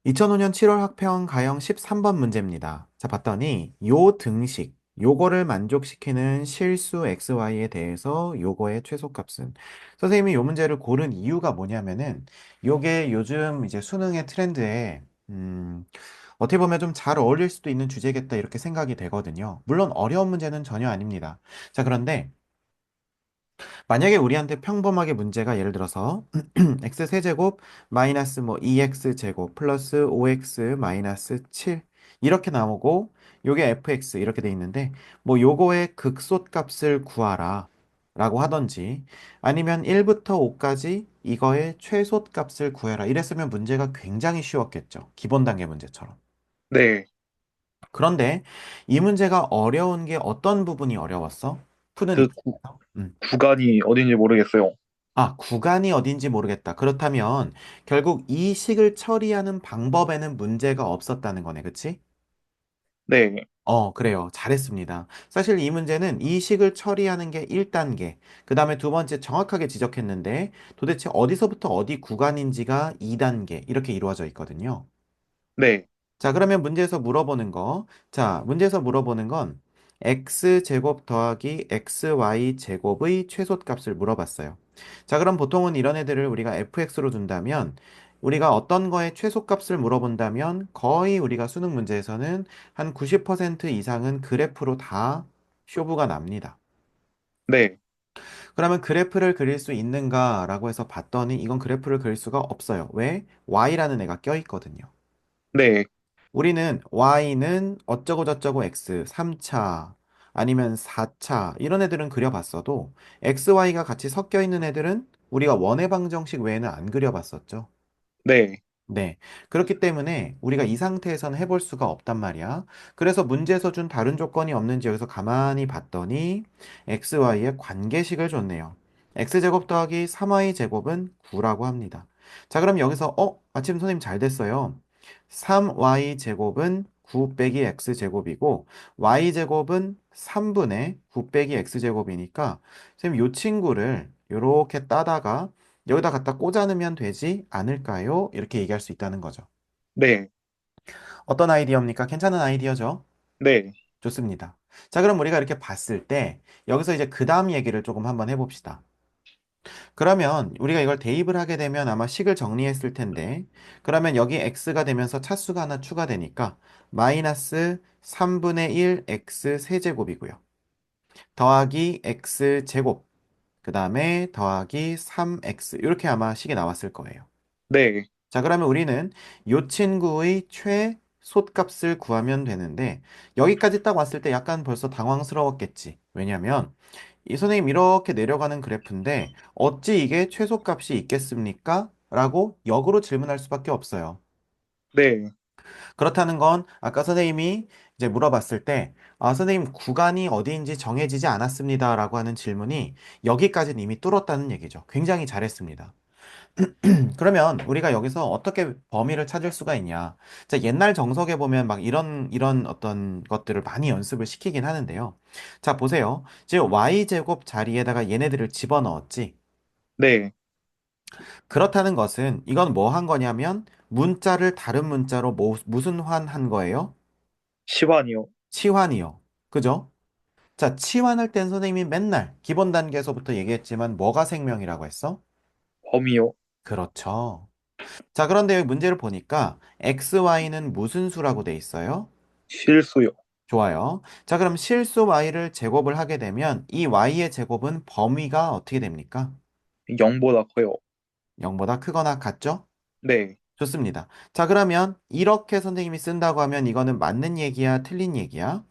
2005년 7월 학평 가형 13번 문제입니다. 자, 봤더니 요 등식, 요거를 만족시키는 실수 xy에 대해서 요거의 최소값은 선생님이 요 문제를 고른 이유가 뭐냐면은 요게 요즘 이제 수능의 트렌드에 어떻게 보면 좀 잘 어울릴 수도 있는 주제겠다 이렇게 생각이 되거든요. 물론 어려운 문제는 전혀 아닙니다. 자, 그런데 만약에 우리한테 평범하게 문제가 예를 들어서 x 세제곱 마이너스 뭐 2x 제곱 플러스 5x 마이너스 7 이렇게 나오고 요게 fx 이렇게 돼 있는데 뭐 요거의 극소값을 구하라 라고 하던지 아니면 1부터 5까지 이거의 최소값을 구해라 이랬으면 문제가 굉장히 쉬웠겠죠. 기본 단계 문제처럼. 네, 그런데 이 문제가 어려운 게 어떤 부분이 어려웠어? 푸는 그 입장에서? 구간이 어딘지 모르겠어요. 아, 구간이 어딘지 모르겠다. 그렇다면 결국 이 식을 처리하는 방법에는 문제가 없었다는 거네. 그치? 네, 그래요. 잘했습니다. 사실 이 문제는 이 식을 처리하는 게 1단계, 그 다음에 두 번째 정확하게 지적했는데 도대체 어디서부터 어디 구간인지가 2단계, 이렇게 이루어져 있거든요. 네, 자, 그러면 문제에서 물어보는 거. 자, 문제에서 물어보는 건 x제곱 더하기 xy제곱의 최소값을 물어봤어요. 자, 그럼 보통은 이런 애들을 우리가 fx로 둔다면 우리가 어떤 거의 최소값을 물어본다면 거의 우리가 수능 문제에서는 한 90% 이상은 그래프로 다 쇼부가 납니다. 네, 그러면 그래프를 그릴 수 있는가라고 해서 봤더니 이건 그래프를 그릴 수가 없어요. 왜? y라는 애가 껴있거든요. 네, 우리는 y는 어쩌고 저쩌고 x 3차 아니면 4차 이런 애들은 그려봤어도 xy가 같이 섞여 있는 애들은 우리가 원의 방정식 외에는 안 그려봤었죠. 네, 네. 그렇기 때문에 우리가 이 상태에서는 해볼 수가 없단 말이야. 그래서 문제에서 준 다른 조건이 없는지 여기서 가만히 봤더니 xy의 관계식을 줬네요. x제곱 더하기 3y제곱은 9라고 합니다. 자, 그럼 여기서 마침 선생님 잘 됐어요. 3y제곱은 9 빼기 x제곱이고 y제곱은 3분의 9 빼기 x제곱이니까 선생님 요 친구를 요렇게 따다가 여기다 갖다 꽂아 넣으면 되지 않을까요? 이렇게 얘기할 수 있다는 거죠. 네, 어떤 아이디어입니까? 괜찮은 아이디어죠? 네, 좋습니다. 자, 그럼 우리가 이렇게 봤을 때 여기서 이제 그 다음 얘기를 조금 한번 해봅시다. 그러면 우리가 이걸 대입을 하게 되면 아마 식을 정리했을 텐데 그러면 여기 x가 되면서 차수가 하나 추가되니까 마이너스 3분의 1 x 세제곱이고요. 더하기 x 제곱 그 다음에 더하기 3x 이렇게 아마 식이 나왔을 거예요. 네, 자, 그러면 우리는 이 친구의 최소값을 구하면 되는데, 여기까지 딱 왔을 때 약간 벌써 당황스러웠겠지. 왜냐면, 이 선생님 이렇게 내려가는 그래프인데, 어찌 이게 최소값이 있겠습니까? 라고 역으로 질문할 수밖에 없어요. 네, 그렇다는 건 아까 선생님이 이제 물어봤을 때, 아, 선생님 구간이 어디인지 정해지지 않았습니다. 라고 하는 질문이 여기까지는 이미 뚫었다는 얘기죠. 굉장히 잘했습니다. 그러면 우리가 여기서 어떻게 범위를 찾을 수가 있냐? 자, 옛날 정석에 보면 막 이런 어떤 것들을 많이 연습을 시키긴 하는데요. 자, 보세요. 지금 y제곱 자리에다가 얘네들을 집어넣었지. 네, 그렇다는 것은 이건 뭐 한 거냐면 문자를 다른 문자로 무슨 환한 거예요? 시완이요. 치환이요. 그죠? 자, 치환할 땐 선생님이 맨날 기본 단계에서부터 얘기했지만 뭐가 생명이라고 했어? 범위요. 그렇죠. 자, 그런데 여기 문제를 보니까 xy는 무슨 수라고 돼 있어요? 실수요. 좋아요. 자, 그럼 실수 y를 제곱을 하게 되면 이 y의 제곱은 범위가 어떻게 됩니까? 0보다 커요. 0보다 크거나 같죠? 네, 좋습니다. 자, 그러면 이렇게 선생님이 쓴다고 하면 이거는 맞는 얘기야, 틀린 얘기야?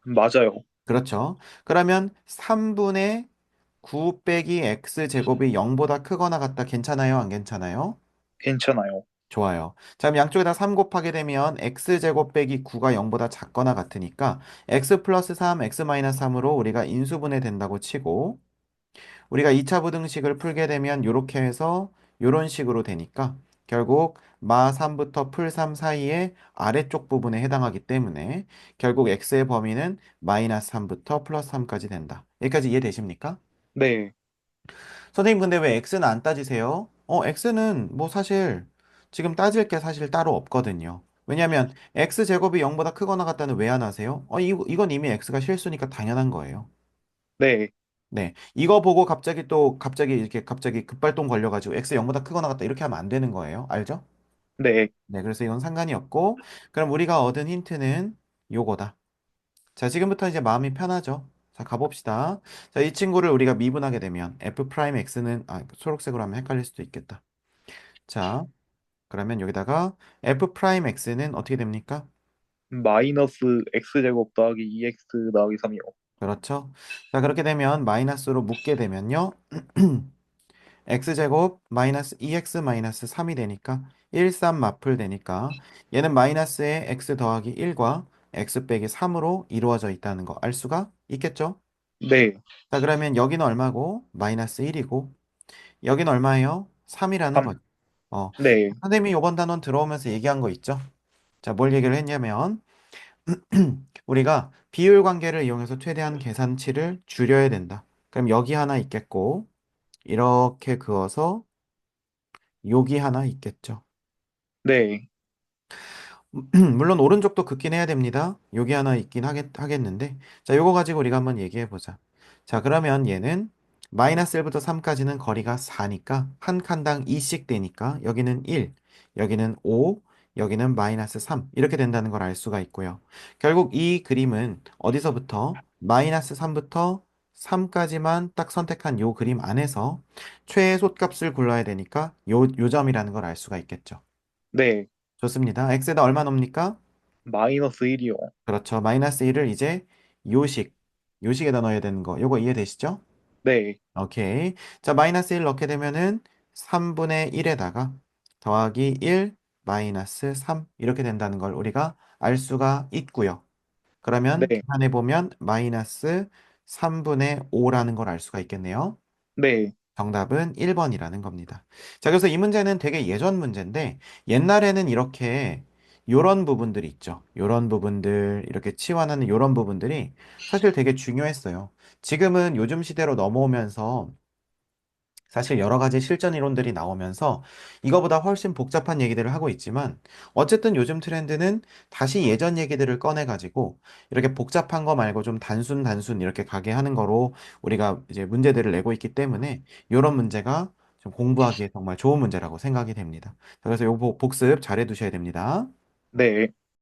맞아요. 그렇죠. 그러면 3분의 9 빼기 x 제곱이 0보다 크거나 같다. 괜찮아요? 안 괜찮아요? 괜찮아요. 좋아요. 자, 그럼 양쪽에다 3 곱하게 되면 x제곱 빼기 9가 0보다 작거나 같으니까 x 플러스 3, x 마이너스 3으로 우리가 인수분해 된다고 치고 우리가 2차 부등식을 풀게 되면 이렇게 해서 이런 식으로 되니까 결국 마 3부터 풀 3 사이의 아래쪽 부분에 해당하기 때문에 결국 x의 범위는 마이너스 3부터 플러스 3까지 된다. 여기까지 이해되십니까? 네, 선생님 근데 왜 x는 안 따지세요? x는 뭐 사실 지금 따질 게 사실 따로 없거든요. 왜냐하면 x제곱이 0보다 크거나 같다는 왜 안 하세요? 이건 이미 x가 실수니까 당연한 거예요. 네, 네. 이거 보고 갑자기 이렇게 갑자기 급발동 걸려가지고 x 0보다 크거나 같다 이렇게 하면 안 되는 거예요. 알죠? 네. 네. 그래서 이건 상관이 없고, 그럼 우리가 얻은 힌트는 요거다. 자, 지금부터 이제 마음이 편하죠? 자, 가봅시다. 자, 이 친구를 우리가 미분하게 되면 f 프라임 x는, 초록색으로 하면 헷갈릴 수도 있겠다. 자, 그러면 여기다가 f 프라임 x는 어떻게 됩니까? 마이너스 x제곱 더하기 2x 더하기 3이요. 그렇죠. 자, 그렇게 되면 마이너스로 묶게 되면요. x제곱 마이너스 2x 마이너스 3이 되니까 1, 3 마플 되니까 얘는 마이너스에 x 더하기 1과 x 빼기 3으로 이루어져 있다는 거 알 수가 있겠죠? 네, 자, 그러면 여기는 얼마고? 마이너스 1이고 여긴 얼마예요? 3이라는 3. 거죠. 어, 네, 선생님이 이번 단원 들어오면서 얘기한 거 있죠? 자, 뭘 얘기를 했냐면 우리가 비율 관계를 이용해서 최대한 계산치를 줄여야 된다. 그럼 여기 하나 있겠고 이렇게 그어서 여기 하나 있겠죠. 네, 물론 오른쪽도 긋긴 해야 됩니다. 여기 하나 있긴 하겠는데. 자, 요거 가지고 우리가 한번 얘기해 보자. 자, 그러면 얘는 마이너스 1부터 3까지는 거리가 4니까 한 칸당 2씩 되니까 여기는 1, 여기는 5, 여기는 마이너스 3 이렇게 된다는 걸 알 수가 있고요. 결국 이 그림은 어디서부터 마이너스 3부터 3까지만 딱 선택한 요 그림 안에서 최소값을 골라야 되니까 요 점이라는 걸 알 수가 있겠죠. 네. 좋습니다. x에다 얼마 넣습니까? 마이너스 1이요. 그렇죠. 마이너스 1을 이제 요식, 요식에다 넣어야 되는 거. 요거 이해되시죠? 네, 오케이. 자, 마이너스 1 넣게 되면은 3분의 1에다가 더하기 1 마이너스 3 이렇게 된다는 걸 우리가 알 수가 있고요. 그러면 네, 계산해 보면 마이너스 3분의 5라는 걸 알 수가 있겠네요. 네, 정답은 1번이라는 겁니다. 자, 그래서 이 문제는 되게 예전 문제인데 옛날에는 이렇게 요런 부분들이 있죠. 요런 부분들, 이렇게 치환하는 요런 부분들이 사실 되게 중요했어요. 지금은 요즘 시대로 넘어오면서 사실 여러 가지 실전 이론들이 나오면서 이거보다 훨씬 복잡한 얘기들을 하고 있지만 어쨌든 요즘 트렌드는 다시 예전 얘기들을 꺼내가지고 이렇게 복잡한 거 말고 좀 단순 이렇게 가게 하는 거로 우리가 이제 문제들을 내고 있기 때문에 이런 문제가 좀 공부하기에 정말 좋은 문제라고 생각이 됩니다. 그래서 요 복습 잘해 두셔야 됩니다. 네.